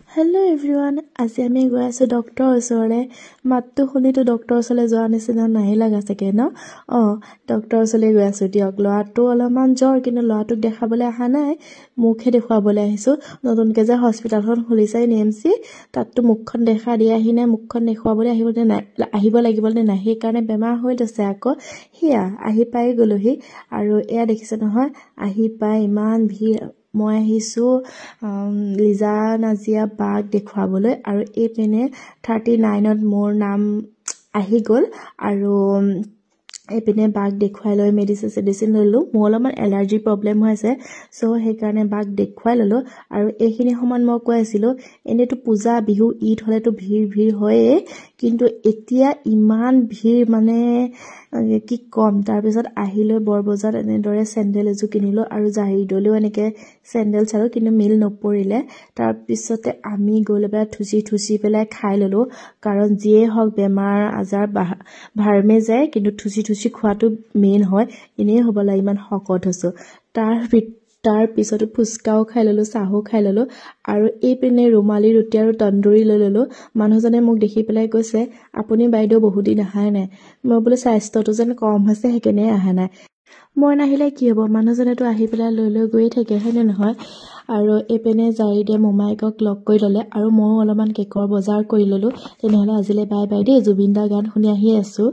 Hello' everyone, আজি আমি গৈ আছোঁ ডক্টৰৰ ওচৰলৈ। মাতটো শুনিতো ডক্টৰৰ ওচৰলৈ যোৱা নিচিনা নাই লগা চাগে ন? ডক্টৰৰ ওচৰলৈ গৈ আছোঁ দিয়ক। ল'ৰাটো অলপমান জ্বৰ, কিন্তু ল'ৰাটোক দেখাবলৈ অহা নাই, মুখহে দেখুৱাবলৈ আহিছোঁ। নতুনকৈ যে হস্পিটেলখন খুলিছে NMC, তাততো মুখখন দেখা দি আহি নাই, মুখখন দেখুৱাবলৈ আহিব লাগিব নে নাই, সেইকাৰণে বেমাৰ হৈ লৈছে আকৌ। সেয়া আহি পাই গ'লোহি, আৰু এয়া দেখিছে নহয়, আহি পাই ইমান ভিৰ। মই আহিছোঁ লিজা নাজিয়া বাক দেখুৱাবলৈ, আৰু এইপিনে 39ত মোৰ নাম আহি গ'ল, আৰু এইপিনে বাক দেখুৱাই লৈ মেডিচিন ল'লোঁ। মোৰ অলপমান এলাৰ্জি প্ৰব্লেম হৈ আছে, চ' সেইকাৰণে বাক দেখুৱাই ল'লোঁ। আৰু এইখিনি সময়ত মই কৈ আছিলোঁ, এনেইতো পূজা বিহু ঈদ হ'লেতো ভিৰ হয়েই, কিন্তু এতিয়া ইমান ভিৰ মানে কি ক'ম। তাৰপিছত আহিলৈ বৰবজাৰত এনেদৰে চেণ্ডেল এযোৰ কিনিলোঁ, আৰু জাহিদলৈও এনেকৈ চেণ্ডেল চালোঁ, কিন্তু মিল নপৰিলে। তাৰপিছতে আমি গৈ লৈ পেলাই থুচি পেলাই খাই ল'লোঁ, কাৰণ যিয়েই হওক বেমাৰ আজাৰ ভাৰমে যায়, কিন্তু থুচি খোৱাটো মেইন হয়। এনেই হ'ব লাগে, ইমান শকত হৈছোঁ। তাৰ পিছতো ফুচকাও খাই ল'লোঁ, চাহো খাই ল'লোঁ, আৰু এইপিনে ৰুমালী ৰুটি আৰু তন্দুৰী লৈ ল'লোঁ। মানুহজনে মোক দেখি পেলাই কৈছে, আপুনি বাইদেউ বহুত দিন অহাই নাই। মই বোলো স্বাস্থ্যটো যেন কম হৈছে, সেইকাৰণে অহা নাই। মই নাহিলে কি হ'ব, মানুহজনেতো আহি পেলাই লৈ গৈয়ে থাকে, হয়নে নহয়? আৰু এইপিনে জাহিদে মোমায়েকক লগ কৰি ল'লে, আৰু ময়ো অলপমান কেকৰ বজাৰ কৰি ল'লোঁ। তেনেহ'লে আজিলৈ বাই বাই দেই। জুবিন দাৰ গান শুনি আহি আছোঁ।